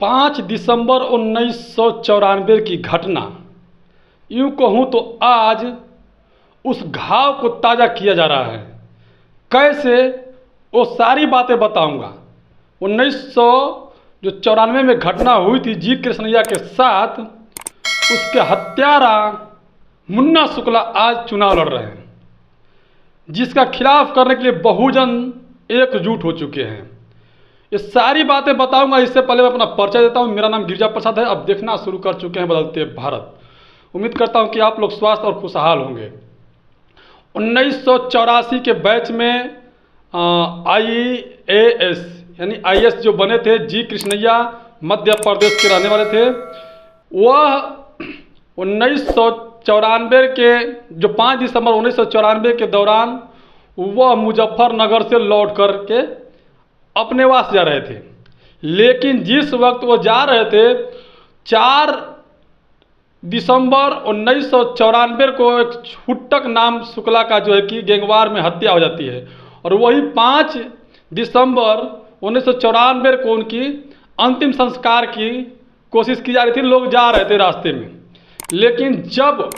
5 दिसंबर 1994 की घटना, यूँ कहूँ तो आज उस घाव को ताज़ा किया जा रहा है। कैसे, वो सारी बातें बताऊंगा। 1994 में घटना हुई थी जी कृष्णैया के साथ। उसके हत्यारा मुन्ना शुक्ला आज चुनाव लड़ रहे हैं, जिसका खिलाफ करने के लिए बहुजन एकजुट हो चुके हैं। ये सारी बातें बताऊंगा। इससे पहले मैं अपना परिचय देता हूं। मेरा नाम गिरिजा प्रसाद है। अब देखना शुरू कर चुके हैं बदलते भारत। उम्मीद करता हूं कि आप लोग स्वस्थ और खुशहाल होंगे। 1984 के बैच में IAS यानी IS जो बने थे, जी कृष्णैया मध्य प्रदेश के रहने वाले थे। वह 1994 के जो 5 दिसंबर 1994 के दौरान वह मुजफ्फरनगर से लौट कर के अपने वास जा रहे थे। लेकिन जिस वक्त वो जा रहे थे, 4 दिसंबर 1994 को एक छुटक नाम शुक्ला का जो है कि गैंगवार में हत्या हो जाती है। और वही 5 दिसंबर 1994 को उनकी अंतिम संस्कार की कोशिश की जा रही थी। लोग जा रहे थे रास्ते में, लेकिन जब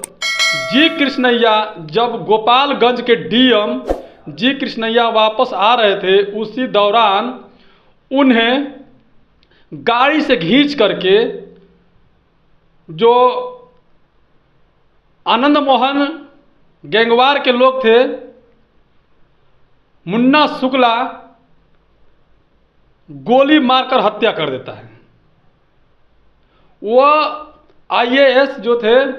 जी कृष्णैया, जब गोपालगंज के DM जी कृष्णैया वापस आ रहे थे, उसी दौरान उन्हें गाड़ी से खींच करके जो आनंद मोहन गैंगवार के लोग थे, मुन्ना शुक्ला गोली मारकर हत्या कर देता है। वह IAS जो थे,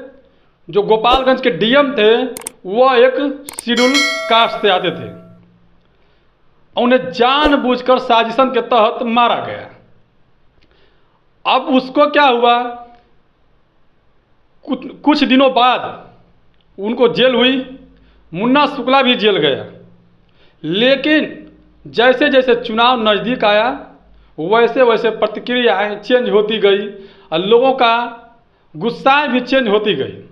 जो गोपालगंज के DM थे, वह एक शेड्यूल कास्ट से आते थे। उन्हें जानबूझकर साजिशन के तहत मारा गया। अब उसको क्या हुआ, कुछ दिनों बाद उनको जेल हुई। मुन्ना शुक्ला भी जेल गया। लेकिन जैसे जैसे चुनाव नज़दीक आया, वैसे वैसे प्रतिक्रियाएं चेंज होती गई और लोगों का गुस्साएं भी चेंज होती गई।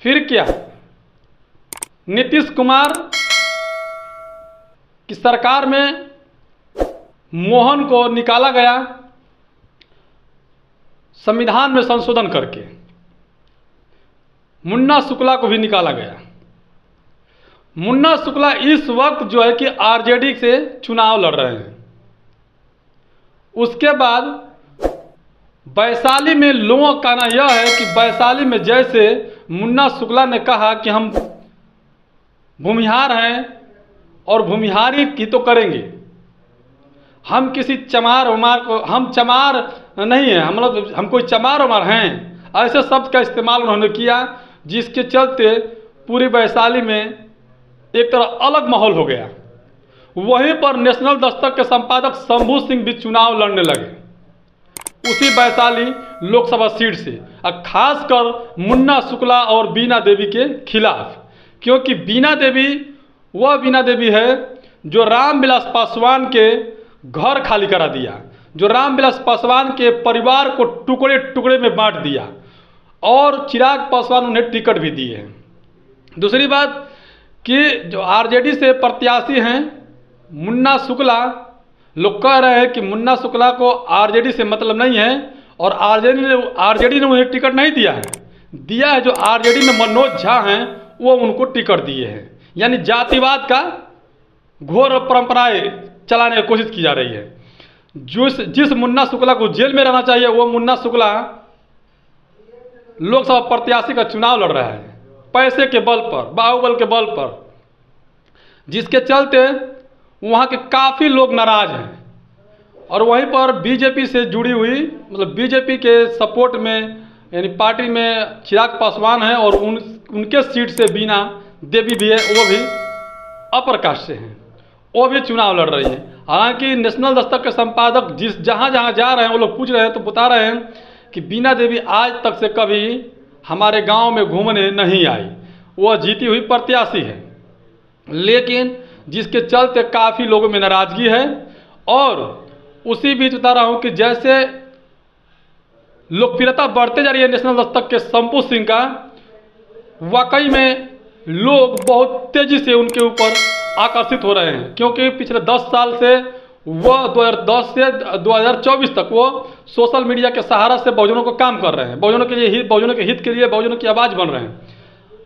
फिर क्या, नीतीश कुमार की सरकार में मोहन को निकाला गया, संविधान में संशोधन करके। मुन्ना शुक्ला को भी निकाला गया। मुन्ना शुक्ला इस वक्त जो है कि RJD से चुनाव लड़ रहे हैं। उसके बाद वैशाली में लोगों का कहना यह है कि वैशाली में जैसे मुन्ना शुक्ला ने कहा कि हम भूमिहार हैं और भूमिहारी की तो करेंगे, हम किसी चमार उमार को, हम चमार नहीं हैं, हम कोई चमार उमार हैं, ऐसे शब्द का इस्तेमाल उन्होंने किया, जिसके चलते पूरी वैशाली में एक तरह अलग माहौल हो गया। वहीं पर नेशनल दस्तक के संपादक शंभू सिंह भी चुनाव लड़ने लगे उसी वैशाली लोकसभा सीट से, और खासकर मुन्ना शुक्ला और बीना देवी के खिलाफ। क्योंकि बीना देवी वह बीना देवी है जो रामविलास पासवान के घर खाली करा दिया, जो रामविलास पासवान के परिवार को टुकड़े टुकड़े में बांट दिया, और चिराग पासवान उन्हें टिकट भी दिए हैं। दूसरी बात कि जो RJD से प्रत्याशी हैं मुन्ना शुक्ला, लोग कह रहे हैं कि मुन्ना शुक्ला को RJD से मतलब नहीं है, और RJD ने उन्हें टिकट नहीं दिया है। जो RJD में मनोज झा हैं वो उनको टिकट दिए हैं। यानी जातिवाद का घोर परंपराएं चलाने की कोशिश की जा रही है। जिस मुन्ना शुक्ला को जेल में रहना चाहिए, वो मुन्ना शुक्ला लोकसभा प्रत्याशी का चुनाव लड़ रहा है पैसे के बल पर, बाहुबल के बल पर, जिसके चलते वहाँ के काफ़ी लोग नाराज हैं। और वहीं पर BJP से जुड़ी हुई, मतलब BJP के सपोर्ट में, यानी पार्टी में चिराग पासवान हैं, और उनके सीट से बीना देवी भी है, वो भी अपर कास्ट से हैं, वो भी चुनाव लड़ रही है। हालांकि नेशनल दस्तक के संपादक जहाँ जहाँ जा रहे हैं, वो लोग पूछ रहे हैं तो बता रहे हैं कि बीना देवी आज तक से कभी हमारे गांव में घूमने नहीं आई, वह जीती हुई प्रत्याशी है। लेकिन जिसके चलते काफ़ी लोगों में नाराज़गी है। और उसी बीच बता रहा हूँ कि जैसे लोकप्रियता बढ़ते जा रही है नेशनल दस्तक के शंभू सिंह का, वाकई में लोग बहुत तेज़ी से उनके ऊपर आकर्षित हो रहे हैं, क्योंकि पिछले 10 साल से वह 2010 से 2024 तक वो सोशल मीडिया के सहारा से बहुजनों को काम कर रहे हैं, बहुजनों के लिए हित, बहुजनों के हित के लिए बहुजनों की आवाज़ बन रहे हैं,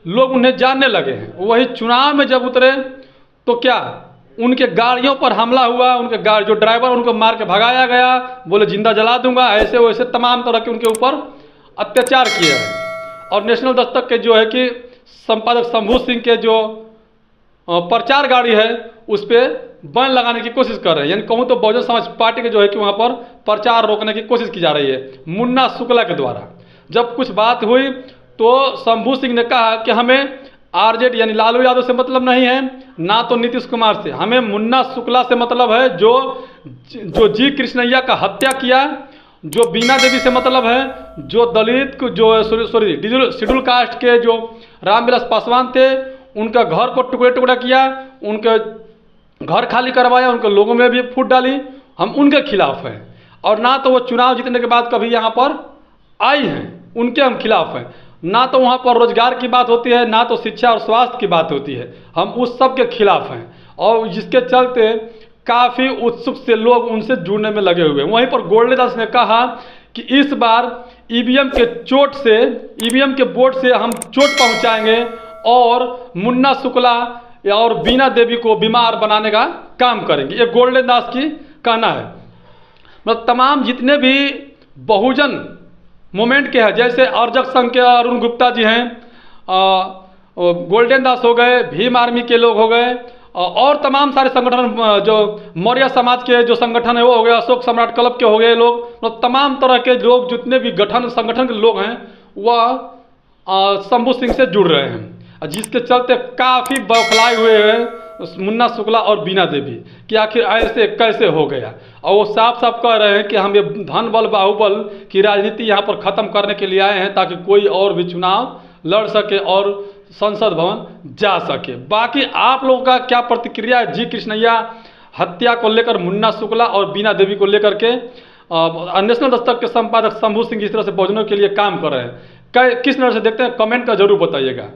लोग उन्हें जानने लगे हैं। वही चुनाव में जब उतरे तो क्या उनके गाड़ियों पर हमला हुआ, उनके गाड़ी जो ड्राइवर उनको मार के भगाया गया, बोले जिंदा जला दूंगा, ऐसे वैसे तमाम तरह के उनके ऊपर अत्याचार किए हैं। और नेशनल दस्तक के जो है कि संपादक शंभू सिंह के जो प्रचार गाड़ी है उस पर बैन लगाने की कोशिश कर रहे हैं, यानी कहूँ तो बहुजन समाज पार्टी के जो है कि वहाँ पर प्रचार रोकने की कोशिश की जा रही है मुन्ना शुक्ला के द्वारा। जब कुछ बात हुई तो शंभू सिंह ने कहा कि हमें आरजेडी यानी लालू यादव से मतलब नहीं है, ना तो नीतीश कुमार से, हमें मुन्ना शुक्ला से मतलब है जो जी कृष्णैया का हत्या किया, जो बीना देवी से मतलब है, जो दलित को जो शेड्यूल कास्ट के जो रामविलास पासवान थे उनका घर को टुकड़े टुकड़ा किया, उनके घर खाली करवाया, उनके लोगों में भी फूट डाली, हम उनके खिलाफ हैं। और ना तो वो चुनाव जीतने के बाद कभी यहाँ पर आई हैं, उनके हम खिलाफ हैं। ना तो वहाँ पर रोजगार की बात होती है, ना तो शिक्षा और स्वास्थ्य की बात होती है, हम उस सब के खिलाफ हैं। और जिसके चलते काफ़ी उत्सुक से लोग उनसे जुड़ने में लगे हुए हैं। वहीं पर गोल्डेदास ने कहा कि इस बार ईवीएम के चोट से, ईवीएम के बोर्ड से हम चोट पहुँचाएंगे और मुन्ना शुक्ला और बीना देवी को बीमार बनाने का काम करेंगे, ये गोल्डेदास की कहना है। मतलब तमाम जितने भी बहुजन मूवमेंट के हैं, जैसे अर्जक संघ के अरुण गुप्ता जी हैं, गोल्डन दास हो गए, भीम आर्मी के लोग हो गए, और तमाम सारे संगठन, जो मौर्य समाज के जो संगठन है वो हो गए, अशोक सम्राट क्लब के हो गए लोग, मतलब तमाम तरह के लोग जितने भी संगठन के लोग हैं वह शंभू सिंह से जुड़ रहे हैं, जिसके चलते काफ़ी बौखलाए हुए हैं मुन्ना शुक्ला और बीना देवी कि आखिर ऐसे कैसे हो गया। और वो साफ साफ कह रहे हैं कि हम ये धन बल बाहुबल की राजनीति यहाँ पर ख़त्म करने के लिए आए हैं ताकि कोई और भी चुनाव लड़ सके और संसद भवन जा सके। बाकी आप लोगों का क्या प्रतिक्रिया है जी कृष्णैया हत्या को लेकर, मुन्ना शुक्ला और बीना देवी को लेकर के? नेशनल दस्तक के संपादक शंभू सिंह इस तरह से बहुजनों के लिए काम कर रहे हैं, किस नज़र से देखते हैं, कमेंट का जरूर बताइएगा।